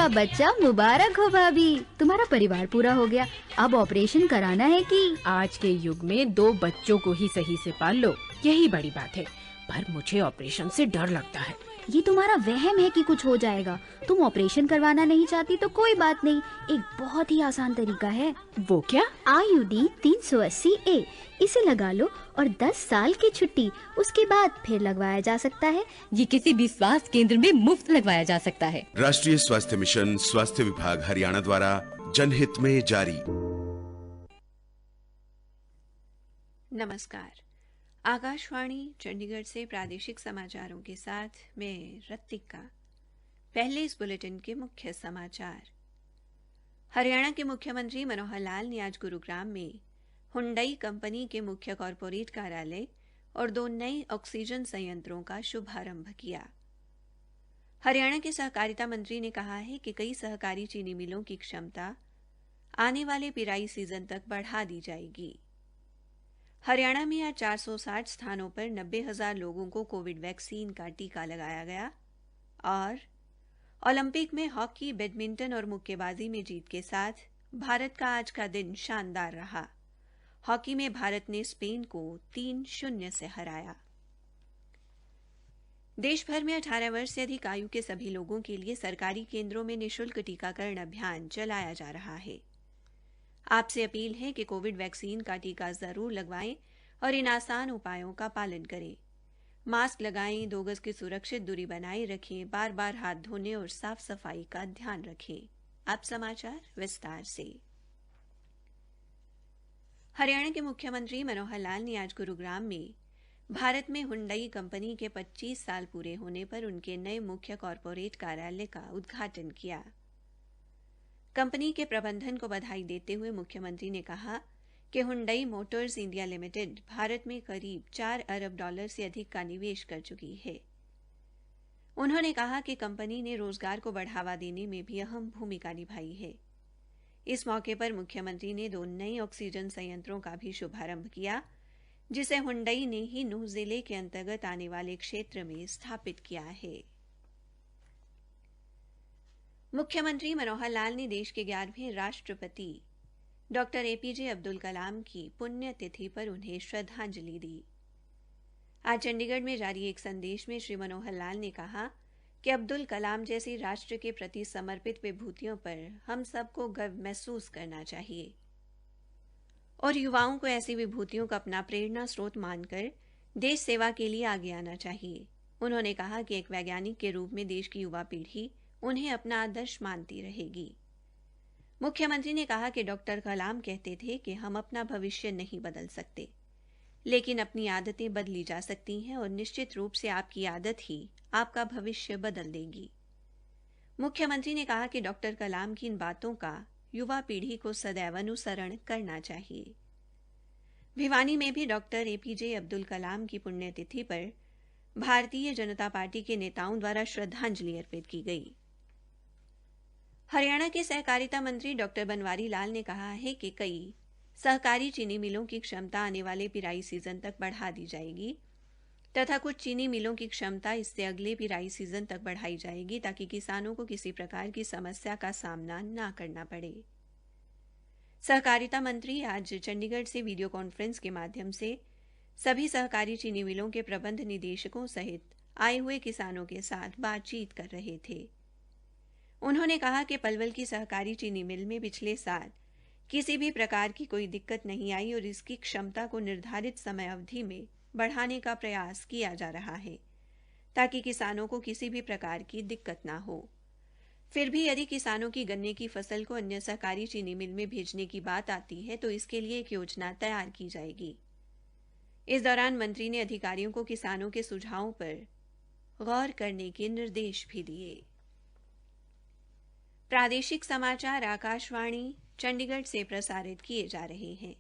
पहला बच्चा मुबारक हो भाभी, तुम्हारा परिवार पूरा हो गया। अब ऑपरेशन कराना है कि? आज के युग में 2 बच्चों को ही सही से पाल लो, यही बड़ी बात है। पर मुझे ऑपरेशन से डर लगता है। ये तुम्हारा वहम है कि कुछ हो जाएगा। तुम ऑपरेशन करवाना नहीं चाहती तो कोई बात नहीं, एक बहुत ही आसान तरीका है। वो क्या? IUD 380A, इसे लगा लो और 10 साल की छुट्टी, उसके बाद फिर लगवाया जा सकता है। ये किसी भी स्वास्थ्य केंद्र में मुफ्त लगवाया जा सकता है। राष्ट्रीय स्वास्थ्य मिशन, स्वास्थ्य विभाग हरियाणा द्वारा जनहित में जारी। नमस्कार, आकाशवाणी चंडीगढ़ से प्रादेशिक समाचारों के साथ मैं रत्तिका। पहले इस बुलेटिन के मुख्य समाचार। हरियाणा के मुख्यमंत्री मनोहर लाल ने आज गुरुग्राम में हुंडई कंपनी के मुख्य कॉरपोरेट कार्यालय और 2 नए ऑक्सीजन संयंत्रों का शुभारंभ किया। हरियाणा के सहकारिता मंत्री ने कहा है कि कई सहकारी चीनी मिलों की क्षमता आने वाले पिराई सीजन तक बढ़ा दी जाएगी। हरियाणा में आज 460 स्थानों पर 90,000 लोगों को कोविड वैक्सीन का टीका लगाया गया। और ओलंपिक में हॉकी, बैडमिंटन और मुक्केबाजी में जीत के साथ भारत का आज का दिन शानदार रहा। हॉकी में भारत ने स्पेन को 3-0 से हराया। देश भर में 18 वर्ष से अधिक आयु के सभी लोगों के लिए सरकारी केंद्रों में निःशुल्क टीकाकरण अभियान चलाया जा रहा है। आपसे अपील है कि कोविड वैक्सीन का टीका जरूर लगवाएं और इन आसान उपायों का पालन करें। मास्क लगाएं, 2 गज की सुरक्षित दूरी बनाए रखें, बार-बार हाथ धोने और साफ सफाई का ध्यान रखें। अब समाचार विस्तार से। हरियाणा के मुख्यमंत्री मनोहर लाल ने आज गुरुग्राम में भारत में हुंडई कंपनी के 25 साल पूरे होने पर उनके नए मुख्य कॉरपोरेट कार्यालय का उद्घाटन किया। कंपनी के प्रबंधन को बधाई देते हुए मुख्यमंत्री ने कहा कि Hyundai Motors India limited Bharat में करीब $4 अरब से अधिक का निवेश कर चुकी है। उन्होंने कहा कि कंपनी ने रोजगार को बढ़ावा देने में भी अहम भूमिका निभाई है। इस मौके पर मुख्यमंत्री ने 2 नए ऑक्सीजन संयंत्रों का भी शुभारंभ किया, जिसे हुंडई ने ही नूह जिले के अंतर्गत आने वाले क्षेत्र में स्थापित किया है। मुख्यमंत्री मनोहर लाल ने देश के 11वें राष्ट्रपति डॉक्टर APJ अब्दुल कलाम की पुण्यतिथि पर उन्हें श्रद्धांजलि दी। आज चंडीगढ़ में जारी एक संदेश में श्री मनोहर लाल ने कहा कि अब्दुल कलाम जैसी राष्ट्र के प्रति समर्पित विभूतियों पर हम सबको गर्व महसूस करना चाहिए और युवाओं को ऐसी विभूतियों को अपना प्रेरणा स्रोत मानकर देश सेवा के लिए आगे आना चाहिए। उन्होंने कहा कि एक वैज्ञानिक के रूप में देश की युवा पीढ़ी उन्हें अपना आदर्श मानती रहेगी। मुख्यमंत्री ने कहा कि डॉक्टर कलाम कहते थे कि हम अपना भविष्य नहीं बदल सकते, लेकिन अपनी आदतें बदली जा सकती हैं और निश्चित रूप से आपकी आदत ही आपका भविष्य बदल देगी। मुख्यमंत्री ने कहा कि डॉक्टर कलाम की इन बातों का युवा पीढ़ी को सदैव अनुसरण करना चाहिए। भिवानी में भी डॉक्टर APJ अब्दुल कलाम की पुण्यतिथि पर भारतीय जनता पार्टी के नेताओं द्वारा श्रद्धांजलि अर्पित की गई। हरियाणा के सहकारिता मंत्री डॉक्टर बनवारी लाल ने कहा है कि कई सहकारी चीनी मिलों की क्षमता आने वाले पिराई सीजन तक बढ़ा दी जाएगी तथा कुछ चीनी मिलों की क्षमता इससे अगले पिराई सीजन तक बढ़ाई जाएगी ताकि किसानों को किसी प्रकार की समस्या का सामना न करना पड़े। सहकारिता मंत्री आज चंडीगढ़ से वीडियो कॉन्फ्रेंस के माध्यम से सभी सहकारी चीनी मिलों के प्रबंध निदेशकों सहित आए हुए किसानों के साथ बातचीत कर रहे थे। उन्होंने कहा कि पलवल की सहकारी चीनी मिल में पिछले साल किसी भी प्रकार की कोई दिक्कत नहीं आई और इसकी क्षमता को निर्धारित समय अवधि में बढ़ाने का प्रयास किया जा रहा है ताकि किसानों को किसी भी प्रकार की दिक्कत ना हो। फिर भी यदि किसानों की गन्ने की फसल को अन्य सहकारी चीनी मिल में भेजने की बात आती है तो इसके लिए एक योजना तैयार की जाएगी। इस दौरान मंत्री ने अधिकारियों को किसानों के सुझावों पर गौर करने के निर्देश भी दिए। प्रादेशिक समाचार आकाशवाणी चंडीगढ़ से प्रसारित किए जा रहे हैं।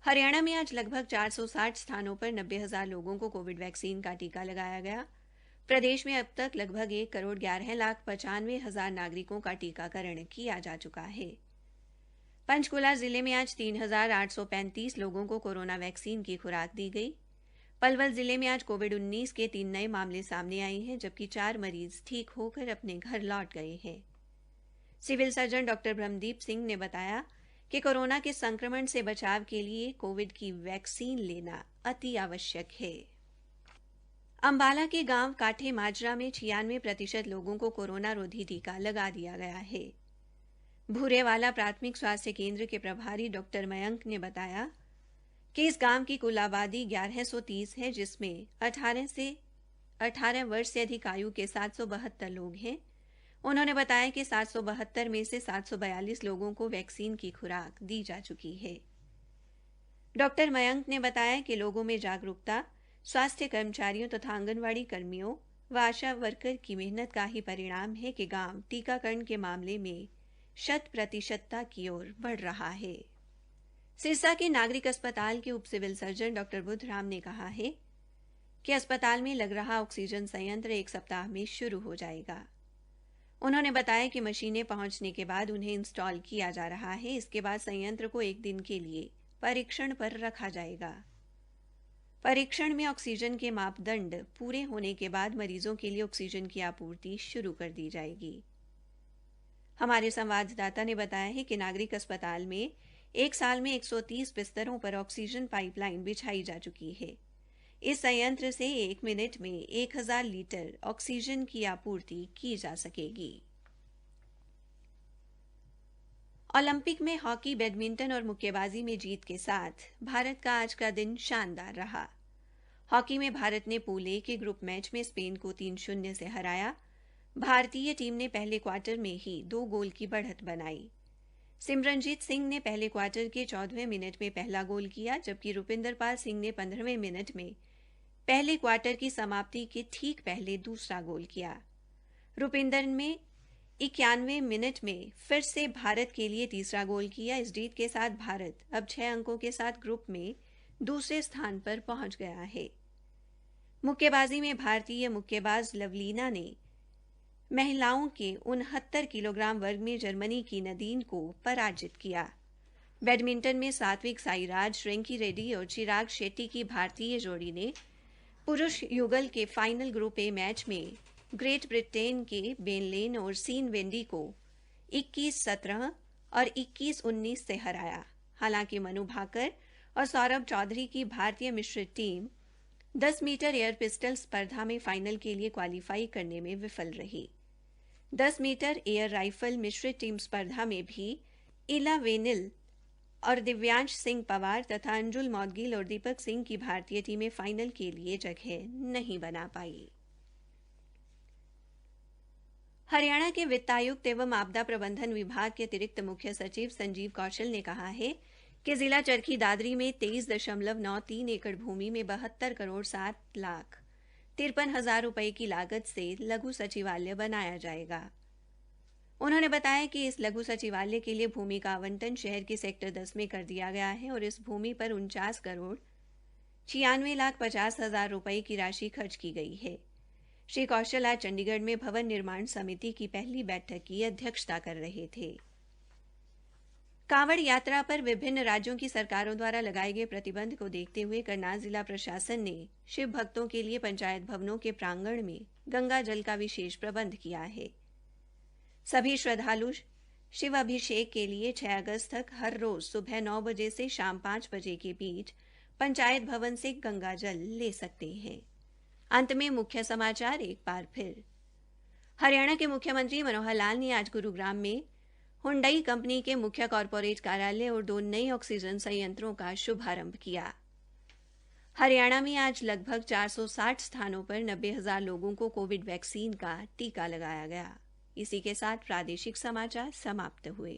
हरियाणा में आज लगभग 460 स्थानों पर 90,000 लोगों को कोविड वैक्सीन का टीका लगाया गया। प्रदेश में अब तक लगभग 1,11,95,000 नागरिकों का टीकाकरण किया जा चुका है। पंचकुला जिले में आज 3,835 लोगों को कोरोना वैक्सीन की खुराक दी गई। पलवल जिले में आज कोविड-19 के 3 नए मामले सामने आए हैं, जबकि 4 मरीज ठीक होकर अपने घर लौट गए हैं। Civil surgeon doctor Brahmdeep Singh ने बताया कि कोरोना के संक्रमण से बचाव के लिए कोविड की वैक्सीन लेना अति आवश्यक है। अंबाला के गांव काठे माजरा में 96% लोगों को कोरोना रोधी टीका लगा दिया गया है। भूरेवाला प्राथमिक स्वास्थ्य केंद्र के प्रभारी डॉक्टर मयंक ने बताया कि इस गांव की कुल आबादी 1130 है, जिसमें 18 वर्ष से अधिक आयु के 772 लोग हैं। उन्होंने बताया कि 772 में से 742 लोगों को वैक्सीन की खुराक दी जा चुकी है। डॉक्टर मयंक ने बताया कि लोगों में जागरूकता स्वास्थ्य कर्मचारियों तथा आंगनवाड़ी कर्मियों व आशा वर्कर की मेहनत का ही परिणाम है कि गांव टीकाकरण के मामले में 100% की ओर बढ़ रहा है। सिरसा के नागरिक अस्पताल के उप सिविल सर्जन डॉक्टर बुद्धराम ने कहा है कि अस्पताल में लग रहा ऑक्सीजन संयंत्र 1 सप्ताह में शुरू हो जाएगा। उन्होंने बताया कि मशीनें पहुंचने के बाद उन्हें इंस्टॉल किया जा रहा है। इसके बाद संयंत्र को 1 दिन के लिए परीक्षण पर रखा जाएगा। परीक्षण में ऑक्सीजन के मापदंड पूरे होने के बाद मरीजों के लिए ऑक्सीजन की आपूर्ति शुरू कर दी जाएगी। हमारे संवाददाता ने बताया है कि नागरिक अस्पताल में 1 साल में 130 बिस्तरों पर ऑक्सीजन पाइपलाइन बिछाई जा चुकी है। इस संयंत्र से 1 मिनट में 1000 लीटर ऑक्सीजन की आपूर्ति की जा सकेगी। ओलंपिक में हॉकी, बैडमिंटन और मुक्केबाजी में जीत के साथ भारत का आज का दिन शानदार रहा। हॉकी में भारत ने पूल ए के ग्रुप मैच में स्पेन को 3-0 से हराया। भारतीय टीम ने पहले क्वार्टर में ही 2 गोल की बढ़त बनाई। सिमरनजीत सिंह ने पहले क्वार्टर के 14वें मिनट में पहला गोल किया, जबकि रुपिंदर पाल सिंह ने 15वें मिनट में पहले क्वार्टर की समाप्ति के ठीक पहले दूसरा गोल किया। रुपिंदर ने 91वें मिनट में फिर से भारत के लिए तीसरा गोल किया। इस जीत के साथ भारत अब 6 अंकों के साथ ग्रुप में दूसरे स्थान पर पहुंच गया है। मुक्केबाजी में भारतीय मुक्केबाज लवलीना ने महिलाओं के 69 किलोग्राम वर्ग में जर्मनी की नदीन को पराजित किया। बैडमिंटन में सात्विक साईराज, रिंकी रेड्डी और चिराग शेट्टी की भारतीय जोड़ी ने पुरुष युगल के फाइनल ग्रुप ए मैच में ग्रेट ब्रिटेन के बेन लेन और सीन वेंडी को 21-17 और 21-19 से हराया। हालांकि मनु भाकर और सौरभ चौधरी की भारतीय मिश्रित टीम 10 मीटर एयर पिस्टल स्पर्धा में फाइनल के लिए क्वालीफाई करने में विफल रही। 10 मीटर एयर राइफल मिश्रित टीम स्पर्धा में भी इला वेनिल और दिव्यांश सिंह पवार तथा अंजुल मौदगिल और दीपक सिंह की भारतीय टीमें फाइनल के लिए जगह नहीं बना पाई। हरियाणा के वित्तायुक्त एवं आपदा प्रबंधन विभाग के अतिरिक्त मुख्य सचिव संजीव कौशल ने कहा है कि जिला चरखी दादरी में 23.93 एकड़ भूमि में 72 करोड़ 7 लाख 53,000 रुपए की लागत से लघु सचिवालय बनाया जाएगा। उन्होंने बताया कि इस लघु सचिवालय के लिए भूमि का आवंटन शहर के सेक्टर 10 में कर दिया गया है और इस भूमि पर 49 करोड़ 96,50,000 रुपए की राशि खर्च की गई है। श्री कौशल आज चंडीगढ़ में भवन निर्माण समिति की पहली बैठक की अध्यक्षता कर रहे थे। कांवड़ यात्रा पर विभिन्न राज्यों की सरकारों द्वारा लगाए गए प्रतिबंध को देखते हुए करनाल जिला प्रशासन ने शिव भक्तों के लिए पंचायत भवनों के प्रांगण में गंगा जल का विशेष प्रबंध किया है। सभी श्रद्धालु शिव अभिषेक के लिए 6 अगस्त तक हर रोज सुबह 9 बजे से शाम 5 बजे के बीच पंचायत भवन से गंगा जल ले सकते हैं। अंत में मुख्य समाचार एक बार फिर। हरियाणा के मुख्यमंत्री मनोहर लाल ने आज गुरुग्राम में हुंडई कंपनी के मुख्य कॉरपोरेट कार्यालय और 2 नए ऑक्सीजन संयंत्रों का शुभारंभ किया। हरियाणा में आज लगभग 460 स्थानों पर 90,000 लोगों को कोविड वैक्सीन का टीका लगाया गया। इसी के साथ प्रादेशिक समाचार समाप्त हुए।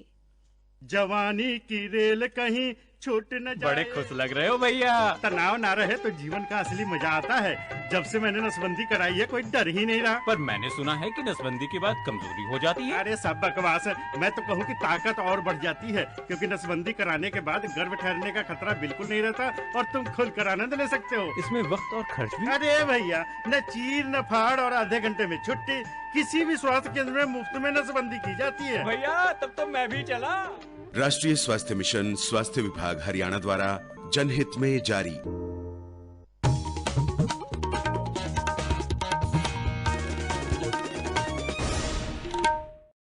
जवानी की रेल कहीं छूट न जाए। बड़े खुश लग रहे हो भैया। तनाव ना रहे तो जीवन का असली मजा आता है। जब से मैंने नसबंदी कराई है कोई डर ही नहीं रहा। पर मैंने सुना है कि नसबंदी के बाद कमजोरी हो जाती है। अरे सब बकवास है। मैं तो कहूँ कि ताकत और बढ़ जाती है, क्योंकि नसबंदी कराने के बाद गर्भ ठहरने का खतरा बिल्कुल नहीं रहता और तुम खुल कर आनंद ले सकते हो। इसमें वक्त और खर्च भी। अरे भैया, न चीर न फाड़ और आधे घंटे में छुट्टी। किसी भी स्वास्थ्य केंद्र में मुफ्त में नसबंदी की जाती है। भैया तब तो मैं भी चला। राष्ट्रीय स्वास्थ्य मिशन, स्वास्थ्य विभाग हरियाणा द्वारा जनहित में जारी।